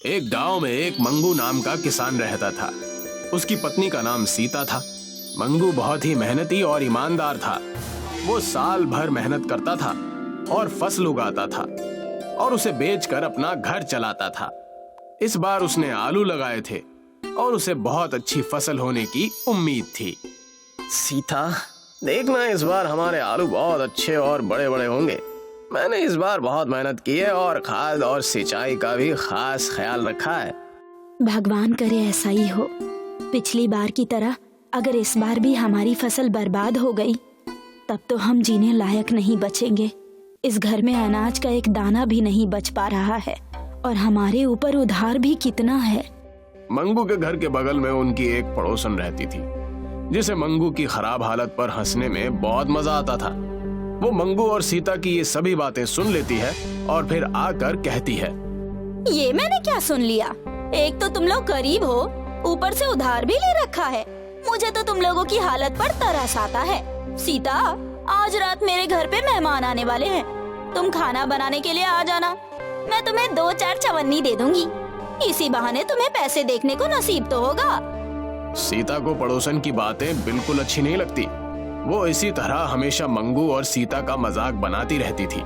एक गांव में एक मंगू नाम का किसान रहता था। उसकी पत्नी का नाम सीता था। मंगू बहुत ही मेहनती और ईमानदार था। वो साल भर मेहनत करता था और फसल उगाता था और उसे बेचकर अपना घर चलाता था। इस बार उसने आलू लगाए थे और उसे बहुत अच्छी फसल होने की उम्मीद थी। सीता, देखना इस बार हमारे आलू बहुत अच्छे और बड़े बड़े होंगे। मैंने इस बार बहुत मेहनत की है और खाद और सिंचाई का भी खास ख्याल रखा है। भगवान करे ऐसा ही हो। पिछली बार की तरह अगर इस बार भी हमारी फसल बर्बाद हो गई तब तो हम जीने लायक नहीं बचेंगे। इस घर में अनाज का एक दाना भी नहीं बच पा रहा है और हमारे ऊपर उधार भी कितना है। मंगू के घर के बगल में उनकी एक पड़ोसन रहती थी जिसे मंगू की खराब हालत पर हंसने में बहुत मजा आता था। वो मंगू और सीता की ये सभी बातें सुन लेती है और फिर आकर कहती है, ये मैंने क्या सुन लिया? एक तो तुम लोग गरीब हो, ऊपर से उधार भी ले रखा है। मुझे तो तुम लोगों की हालत पर तरस आता है। सीता, आज रात मेरे घर पे मेहमान आने वाले हैं। तुम खाना बनाने के लिए आ जाना। मैं तुम्हें 2-4 चवन्नी दे दूंगी। इसी बहाने तुम्हें पैसे देखने को नसीब तो होगा। सीता को पड़ोसन की बातें बिल्कुल अच्छी नहीं लगती। वो इसी तरह हमेशा मंगू और सीता का मजाक बनाती रहती थी।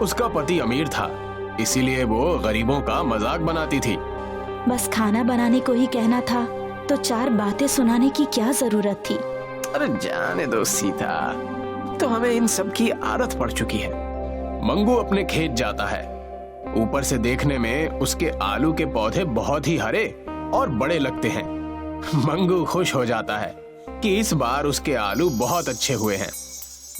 उसका पति अमीर था, इसीलिए वो गरीबों का मजाक बनाती थी। बस खाना बनाने को ही कहना था तो 4 बातें सुनाने की क्या जरूरत थी? अरे जाने दो सीता, तो हमें इन सब की आदत पड़ चुकी है। मंगू अपने खेत जाता है। ऊपर से देखने में उसके आलू के पौधे बहुत ही हरे और बड़े लगते हैं। मंगू खुश हो जाता है कि इस बार उसके आलू बहुत अच्छे हुए हैं।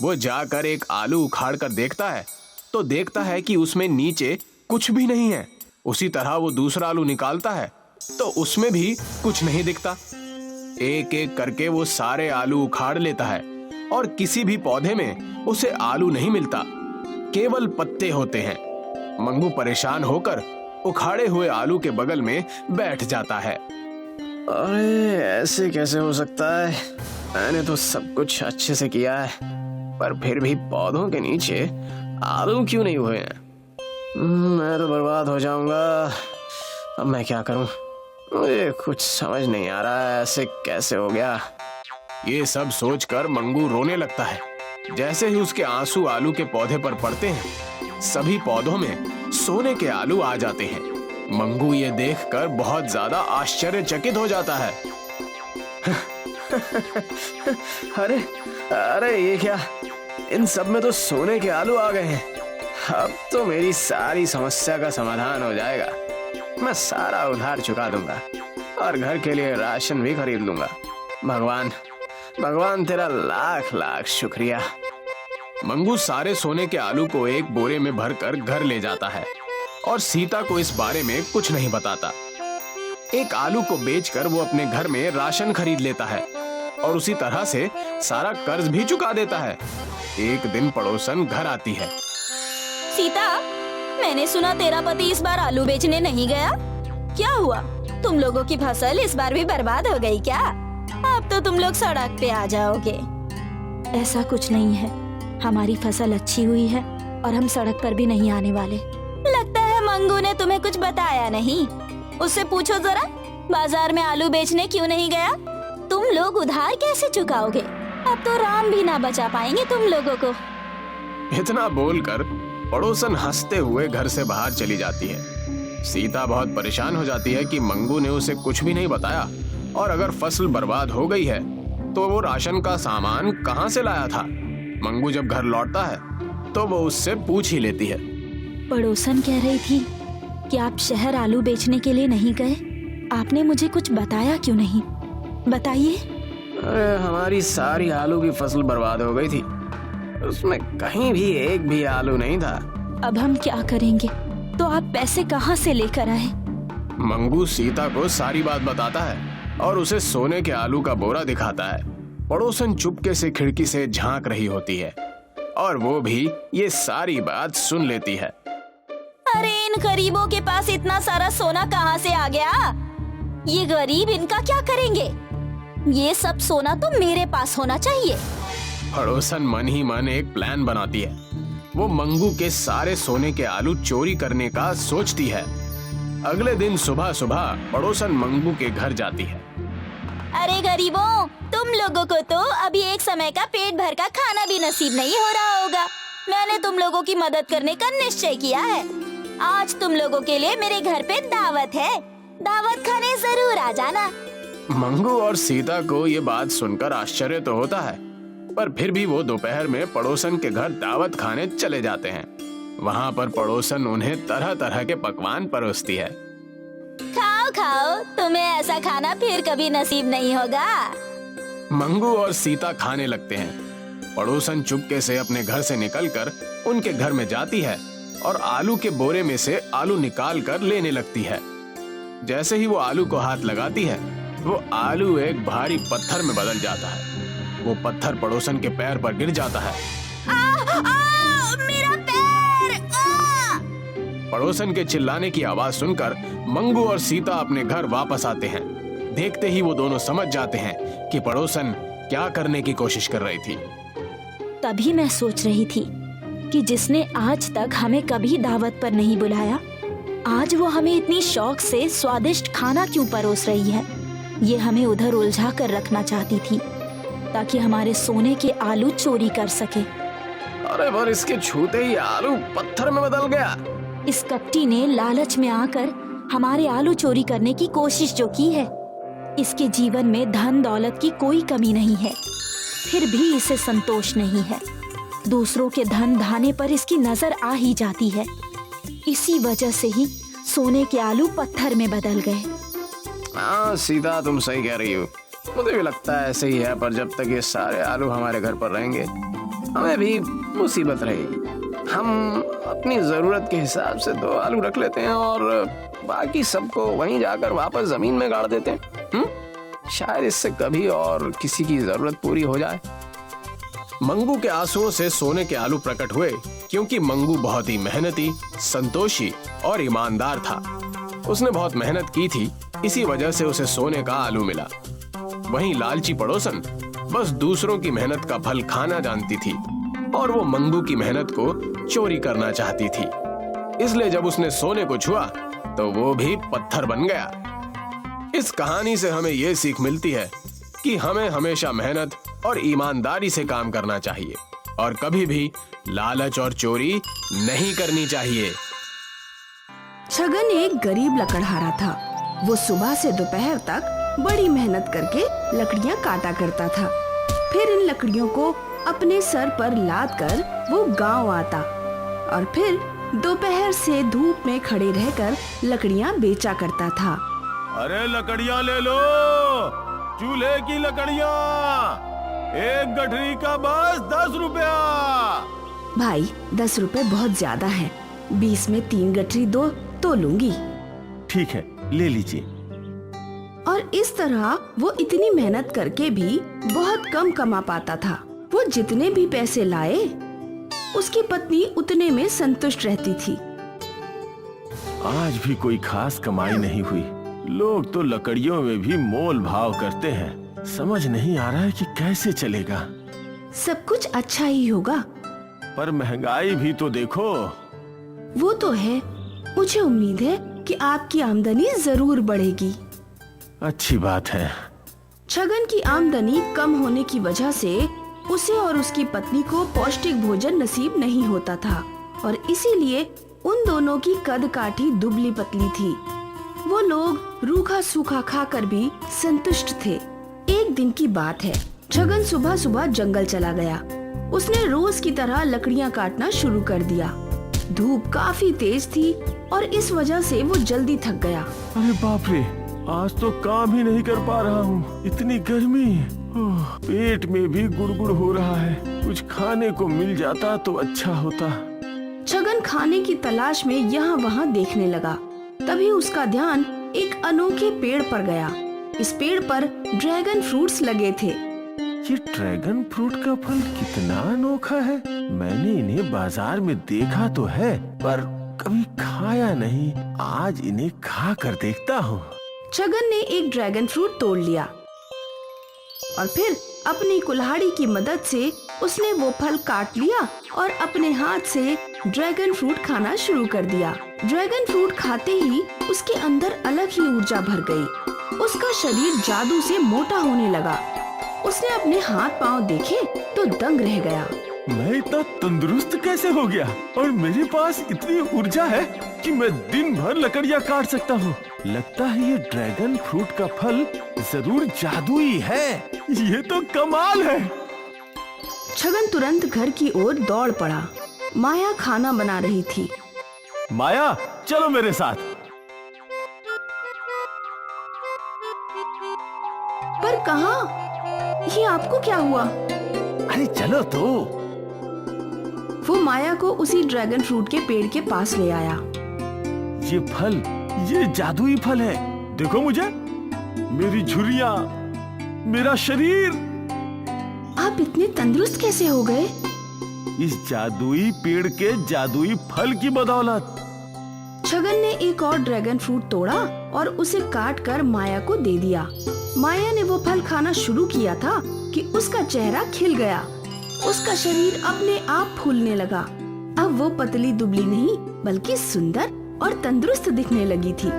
वो जाकर एक आलू उखाड़ कर देखता है तो देखता है कि उसमें नीचे कुछ भी नहीं है। उसी तरह वो दूसरा आलू निकालता है तो उसमें भी कुछ नहीं दिखता। एक एक करके वो सारे आलू उखाड़ लेता है और किसी भी पौधे में उसे आलू नहीं मिलता, केवल पत्ते होते हैं। मंगू परेशान होकर उखाड़े हुए आलू के बगल में बैठ जाता है। अरे ऐसे कैसे हो सकता है? मैंने तो सब कुछ अच्छे से किया है, पर फिर भी पौधों के नीचे आलू क्यों नहीं हुए हैं? मैं तो बर्बाद हो जाऊंगा। अब मैं क्या करूं? मुझे कुछ समझ नहीं आ रहा है, ऐसे कैसे हो गया? ये सब सोचकर मंगू रोने लगता है। जैसे ही उसके आंसू आलू के पौधे पर पड़ते हैं, सभी पौधों में सोने के आलू आ जाते हैं। मंगू ये देखकर बहुत ज्यादा आश्चर्यचकित हो जाता है। अरे अरे ये क्या? इन सब में तो सोने के आलू आ गए हैं। अब तो मेरी सारी समस्या का समाधान हो जाएगा। मैं सारा उधार चुका दूंगा और घर के लिए राशन भी खरीद लूंगा। भगवान, भगवान तेरा लाख लाख शुक्रिया। मंगू सारे सोने के आलू को एक बोरे में भरकर घर ले जाता है और सीता को इस बारे में कुछ नहीं बताता। एक आलू को बेचकर वो अपने घर में राशन खरीद लेता है और उसी तरह से सारा कर्ज भी चुका देता है। एक दिन पड़ोसन घर आती है। सीता, मैंने सुना तेरा पति इस बार आलू बेचने नहीं गया। क्या हुआ? तुम लोगों की फसल इस बार भी बर्बाद हो गई क्या? अब तो तुम लोग सड़क पे आ जाओगे। ऐसा कुछ नहीं है, हमारी फसल अच्छी हुई है और हम सड़क पर भी नहीं आने वाले। लगता है मंगू ने तुम्हें कुछ बताया नहीं। उससे पूछो जरा, बाजार में आलू बेचने क्यों नहीं गया? तुम लोग उधार कैसे चुकाओगे? अब तो राम भी ना बचा पाएंगे तुम लोगों को। इतना बोलकर पड़ोसन हंसते हुए घर से बाहर चली जाती है। सीता बहुत परेशान हो जाती है कि मंगू ने उसे कुछ भी नहीं बताया और अगर फसल बर्बाद हो गई है तो वो राशन का सामान कहाँ से लाया था। मंगू जब घर लौटता है तो वो उससे पूछ ही लेती है। पड़ोसन कह रही थी कि आप शहर आलू बेचने के लिए नहीं गए। आपने मुझे कुछ बताया क्यों नहीं? बताइए। अरे हमारी सारी आलू की फसल बर्बाद हो गई थी, उसमें कहीं भी एक भी आलू नहीं था। अब हम क्या करेंगे? तो आप पैसे कहाँ से लेकर आए? मंगू सीता को सारी बात बताता है और उसे सोने के आलू का बोरा दिखाता है। पड़ोसन चुपके से खिड़की से झांक रही होती है और वो भी ये सारी बात सुन लेती है। अरे इन गरीबों के पास इतना सारा सोना कहाँ से आ गया? ये गरीब इनका क्या करेंगे? ये सब सोना तो मेरे पास होना चाहिए। पड़ोसन मन ही मन एक प्लान बनाती है। वो मंगू के सारे सोने के आलू चोरी करने का सोचती है अगले दिन सुबह सुबह पड़ोसन मंगू के घर जाती है। अरे गरीबों, तुम लोगों को तो अभी एक समय का पेट भर का खाना भी नसीब नहीं हो रहा होगा। मैंने तुम लोगों की मदद करने का निश्चय किया है। आज तुम लोगों के लिए मेरे घर पे दावत है, दावत खाने जरूर आ जाना। मंगू और सीता को ये बात सुनकर आश्चर्य तो होता है, पर फिर भी वो दोपहर में पड़ोसन के घर दावत खाने चले जाते हैं। वहाँ पर पड़ोसन उन्हें तरह तरह के पकवान परोसती है। खाओ खाओ, तुम्हें ऐसा खाना फिर कभी नसीब नहीं होगा। मंगू और सीता खाने लगते हैं। पड़ोसन चुपके से अपने घर से निकलकर उनके घर में जाती है और आलू के बोरे में से आलू निकाल कर लेने लगती है। जैसे ही वो आलू को हाथ लगाती है, वो आलू एक भारी पत्थर में बदल जाता है। वो पत्थर पड़ोसन के पैर पर गिर जाता है। मेरा पैर! पड़ोसन के चिल्लाने की आवाज सुनकर मंगू और सीता अपने घर वापस आते हैं। देखते ही वो दोनों समझ जाते हैं कि पड़ोसन क्या करने की कोशिश कर रही थी। तभी मैं सोच रही थी कि जिसने आज तक हमें कभी दावत पर नहीं बुलाया, आज वो हमें इतनी शौक से स्वादिष्ट खाना क्यों परोस रही है। ये हमें उधर उलझा कर रखना चाहती थी ताकि हमारे सोने के आलू चोरी कर सके। अरे पर इसके छूते ही आलू पत्थर में बदल गया। इस कपटी ने लालच में आकर हमारे आलू चोरी करने की कोशिश जो की है, इसके जीवन में धन दौलत की कोई कमी नहीं है, फिर भी इसे संतोष नहीं है। दूसरों के धन धाने पर इसकी नजर आ ही जाती है। इसी वजह से ही सोने के आलू पत्थर में बदल गए। हाँ सीता, तुम सही कह रही हो। मुझे भी लगता है ऐसे ही है, पर जब तक ये सारे आलू हमारे घर पर रहेंगे, हमें भी मुसीबत रहेगी। हम अपनी जरूरत के हिसाब से 2 आलू रख लेते हैं और बाकी सबको वहीं जाकर वापस जमीन में गाड़ देते हैं। शायद इससे कभी और किसी की जरूरत पूरी हो जाए। मंगू के आंसुओं से सोने के आलू प्रकट हुए, क्योंकि मंगू बहुत ही मेहनती, संतोषी और ईमानदार था। उसने बहुत मेहनत की थी, इसी वजह से उसे सोने का आलू मिला। वहीं लालची पड़ोसन बस दूसरों की मेहनत का फल खाना जानती थी और वो मंगू की मेहनत को चोरी करना चाहती थी। इसलिए जब उसने सोने को छुआ तो वो भी पत्थर बन गया। इस कहानी से हमें ये सीख मिलती है कि हमें हमेशा मेहनत और ईमानदारी से काम करना चाहिए और कभी भी लालच और चोरी नहीं करनी चाहिए। छगन एक गरीब लकड़हारा था। वो सुबह से दोपहर तक बड़ी मेहनत करके लकड़ियाँ काटा करता था। फिर इन लकड़ियों को अपने सर पर लाद कर वो गांव आता और फिर दोपहर से धूप में खड़े रहकर लकड़ियाँ बेचा करता था। अरे लकड़ियाँ ले लो, चूल्हे की लकड़ियाँ, एक गठरी का बस 10 रुपया। भाई 10 रुपए बहुत ज्यादा है, 20 में 3 गठरी दो तो लूंगी। ठीक है, ले लीजिए। और इस तरह वो इतनी मेहनत करके भी बहुत कम कमा पाता था। वो जितने भी पैसे लाए, उसकी पत्नी उतने में संतुष्ट रहती थी। आज भी कोई खास कमाई नहीं हुई। लोग तो लकड़ियों में भी मोल भाव करते हैं। समझ नहीं आ रहा है कि कैसे चलेगा। सब कुछ अच्छा ही होगा। पर महंगाई भी तो देखो। वो तो है। मुझे उम्मीद है कि आपकी आमदनी जरूर बढ़ेगी। अच्छी बात है। छगन की आमदनी कम होने की वजह से उसे और उसकी पत्नी को पौष्टिक भोजन नसीब नहीं होता था और इसीलिए उन दोनों की कद काठी दुबली पतली थी। वो लोग रूखा सूखा खाकर भी संतुष्ट थे। एक दिन की बात है, छगन सुबह सुबह जंगल चला गया। उसने रोज की तरह लकड़ियाँ काटना शुरू कर दिया। धूप काफी तेज थी और इस वजह से वो जल्दी थक गया। अरे बाप रे, आज तो काम ही नहीं कर पा रहा हूँ। इतनी गर्मी, पेट में भी गुड़गुड़ हो रहा है। कुछ खाने को मिल जाता तो अच्छा होता। छगन खाने की तलाश में यहाँ वहाँ देखने लगा। तभी उसका ध्यान एक अनोखे पेड़ पर गया। इस पेड़ पर ड्रैगन फ्रूट्स लगे थे। ये ड्रैगन फ्रूट का फल कितना अनोखा है। मैंने इन्हें बाजार में देखा तो है, पर कभी खाया नहीं। आज इन्हें खा कर देखता हूँ। छगन ने एक ड्रैगन फ्रूट तोड़ लिया और फिर अपनी कुल्हाड़ी की मदद से उसने वो फल काट लिया और अपने हाथ से ड्रैगन फ्रूट खाना शुरू कर दिया। ड्रैगन फ्रूट खाते ही उसके अंदर अलग ही ऊर्जा भर गई। उसका शरीर जादू से मोटा होने लगा। उसने अपने हाथ पांव देखे तो दंग रह गया। मैं इतना तंदुरुस्त कैसे हो गया और मेरे पास इतनी ऊर्जा है कि मैं दिन भर लकड़ियाँ काट सकता हूँ। लगता है ये ड्रैगन फ्रूट का फल जरूर जादुई है। ये तो कमाल है। छगन तुरंत घर की ओर दौड़ पड़ा। माया खाना बना रही थी। माया, चलो मेरे साथ। पर कहाँ? ये आपको क्या हुआ? अरे चलो तो। वो माया को उसी ड्रैगन फ्रूट के पेड़ के पास ले आया। ये फल, ये जादुई फल है। देखो मुझे, मेरी झुर्रियाँ, मेरा शरीर। आप इतने तंदुरुस्त कैसे हो गए? इस जादुई पेड़ के जादुई फल की बदौलत। छगन ने एक और ड्रैगन फ्रूट तोड़ा और उसे काट कर माया को दे दिया। माया ने वो फल खाना शुरू किया था कि उसका चेहरा खिल गया। उसका शरीर अपने आप फूलने लगा। अब वो पतली दुबली नहीं बल्कि सुंदर और तंदुरुस्त दिखने लगी थी।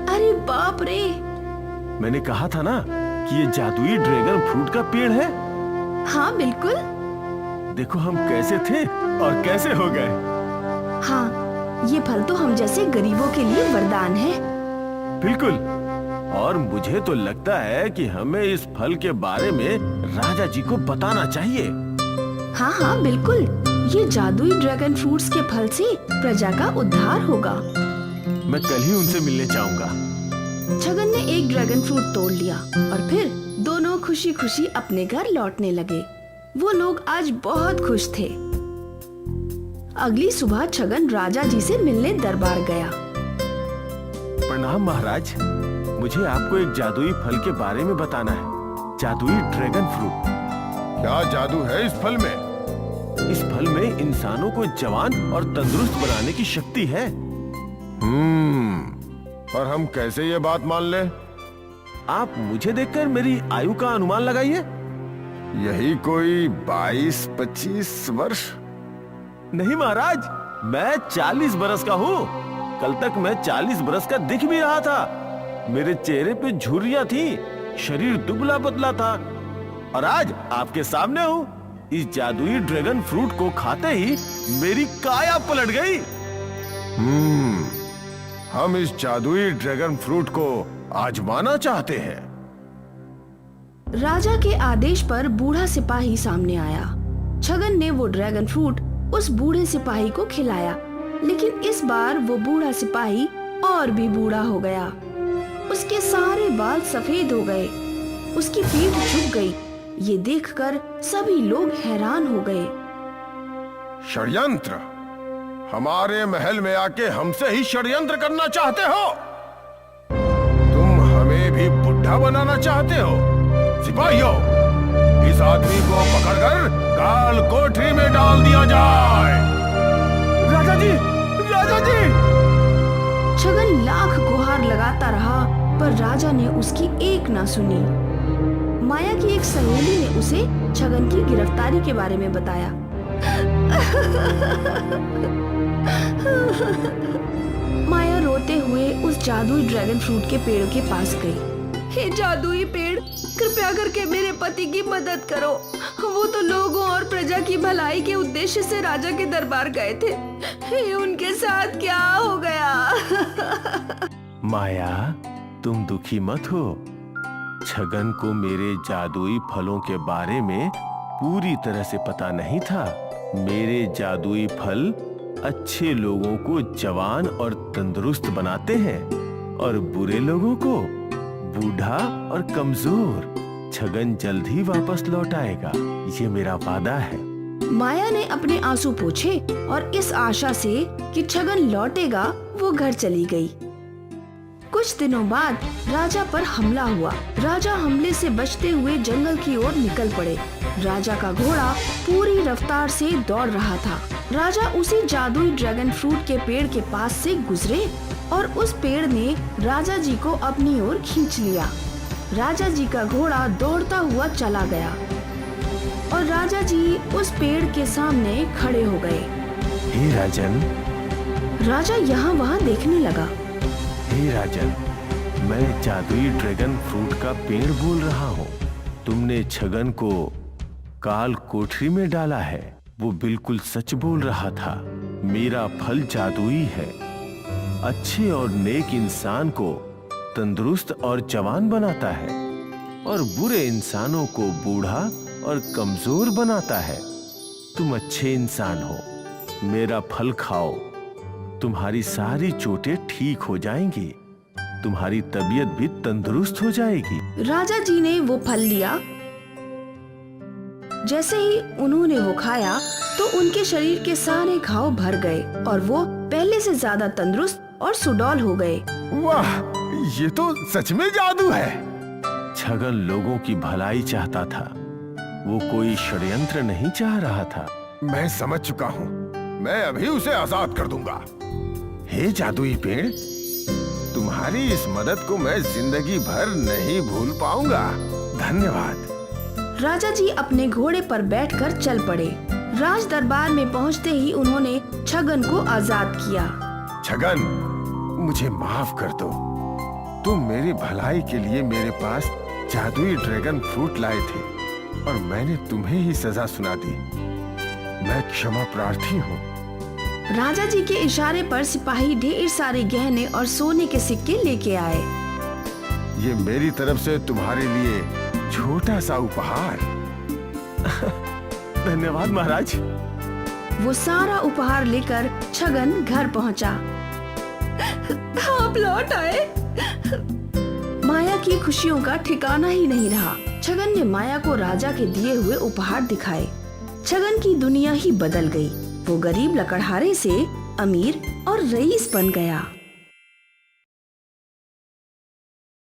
अरे बाप रे! मैंने कहा था ना कि ये जादुई ड्रैगन फ्रूट का पेड़ है। हाँ बिल्कुल। देखो हम कैसे थे और कैसे हो गए। हाँ, ये फल तो हम जैसे गरीबों के लिए वरदान है। बिल्कुल। और मुझे तो लगता है कि हमें इस फल के बारे में राजा जी को बताना चाहिए। हाँ हाँ बिल्कुल। ये जादुई ड्रैगन फ्रूट्स के फल से प्रजा का उद्धार होगा। मैं कल ही उनसे मिलने जाऊंगा। छगन ने एक ड्रैगन फ्रूट तोड़ लिया और फिर दोनों खुशी खुशी अपने घर लौटने लगे। वो लोग आज बहुत खुश थे। अगली सुबह छगन राजा जी से मिलने दरबार गया। प्रणाम महाराज, मुझे आपको एक जादुई फल के बारे में बताना है। जादुई ड्रैगन फ्रूट। क्या जादू है इस फल में? इस फल में इंसानों को जवान और तंदुरुस्त बनाने की शक्ति है। पर हम कैसे ये बात मान लें? आप मुझे देखकर मेरी आयु का अनुमान लगाइए। यही कोई 22-25 वर्ष? नहीं महाराज, मैं 40 बरस का हूँ। कल तक मैं 40 बरस का दिख भी रहा था। मेरे चेहरे पे झुर्रियाँ थी, शरीर दुबला पतला था और आज आपके सामने हूँ। इस जादुई ड्रैगन फ्रूट को खाते ही मेरी काया पलट गई। हम इस जादुई ड्रैगन फ्रूट को आजमाना चाहते हैं। राजा के आदेश पर बूढ़ा सिपाही सामने आया। छगन ने वो ड्रैगन फ्रूट उस बूढ़े सिपाही को खिलाया, लेकिन इस बार वो बूढ़ा सिपाही और भी बूढ़ा हो गया। उसके सारे बाल सफेद हो गए, उसकी पीठ झुक गई। ये देखकर सभी लोग हैरान हो गए। षड्यंत्र! हमारे महल में आके हमसे ही षड्यंत्र करना चाहते हो? तुम हमें भी बुढ़ा बनाना चाहते हो? सिपाहियों, इस आदमी को पकड़कर काल कोठरी में डाल दिया जाए। राजा जी, राजा जी! छगन लाख गुहार लगाता रहा पर राजा ने उसकी एक ना सुनी। माया की एक सहेली ने उसे छगन की गिरफ्तारी के बारे में बताया। माया रोते हुए उस जादुई ड्रैगन फ्रूट के पेड़ के पास गई। हे जादुई पेड़, कृपया करके मेरे पति की मदद करो। वो तो लोगों और प्रजा की भलाई के उद्देश्य से राजा के दरबार गए थे। हे उनके साथ क्या हो गया? माया, तुम दुखी मत हो। छगन को मेरे जादुई फलों के बारे में पूरी तरह से पता नहीं था। मेरे जादुई फल अच्छे लोगों को जवान और तंदुरुस्त बनाते हैं और बुरे लोगों को बूढ़ा और कमजोर। छगन जल्द ही वापस लौट आएगा, ये मेरा वादा है। माया ने अपने आंसू पोंछे और इस आशा से कि छगन लौटेगा वो घर चली गई। कुछ दिनों बाद राजा पर हमला हुआ। राजा हमले से बचते हुए जंगल की ओर निकल पड़े। राजा का घोड़ा पूरी रफ्तार से दौड़ रहा था। राजा उसी जादुई ड्रैगन फ्रूट के पेड़ के पास से गुजरे और उस पेड़ ने राजा जी को अपनी ओर खींच लिया। राजा जी का घोड़ा दौड़ता हुआ चला गया और राजा जी उस पेड़ के सामने खड़े हो गए। हे राजन, राजा यहाँ वहाँ देखने लगा। हे राजन, मैं जादुई ड्रैगन फ्रूट का पेड़ बोल रहा हूँ। तुमने छगन को काल कोठरी में डाला है, वो बिल्कुल सच बोल रहा था। मेरा फल जादुई है, अच्छे और नेक इंसान को तंदुरुस्त और जवान बनाता है और बुरे इंसानों को बूढ़ा और कमजोर बनाता है। तुम अच्छे इंसान हो, मेरा फल खाओ, तुम्हारी सारी चोटें ठीक हो जाएंगी, तुम्हारी तबीयत भी तंदुरुस्त हो जाएगी। राजा जी ने वो फल लिया। जैसे ही उन्होंने वो खाया तो उनके शरीर के सारे घाव भर गए और वो पहले से ज्यादा तंदुरुस्त और सुडौल हो गए। वाह, ये तो सच में जादू है। छगन लोगों की भलाई चाहता था, वो कोई षड्यंत्र नहीं चाह रहा था। मैं समझ चुका हूँ, मैं अभी उसे आजाद कर दूंगा। हे जादुई पेड़, तुम्हारी इस मदद को मैं जिंदगी भर नहीं भूल पाऊंगा। धन्यवाद। राजा जी अपने घोड़े पर बैठकर चल पड़े। राज दरबार में पहुंचते ही उन्होंने छगन को आजाद किया। छगन, मुझे माफ कर दो। तुम मेरी भलाई के लिए मेरे पास जादुई ड्रैगन फ्रूट लाए थे और मैंने तुम्हें ही सजा सुना दी। मैं क्षमा प्रार्थी हूँ। राजा जी के इशारे पर सिपाही ढेर सारे गहने और सोने के सिक्के लेके आए। ये मेरी तरफ से तुम्हारे लिए छोटा सा उपहार। धन्यवाद महाराज। वो सारा उपहार लेकर छगन घर पहुंचा। आप लौट आए। माया की खुशियों का ठिकाना ही नहीं रहा। छगन ने माया को राजा के दिए हुए उपहार दिखाए। छगन की दुनिया ही बदल गई। वो गरीब लकड़हारे से अमीर और रईस बन गया।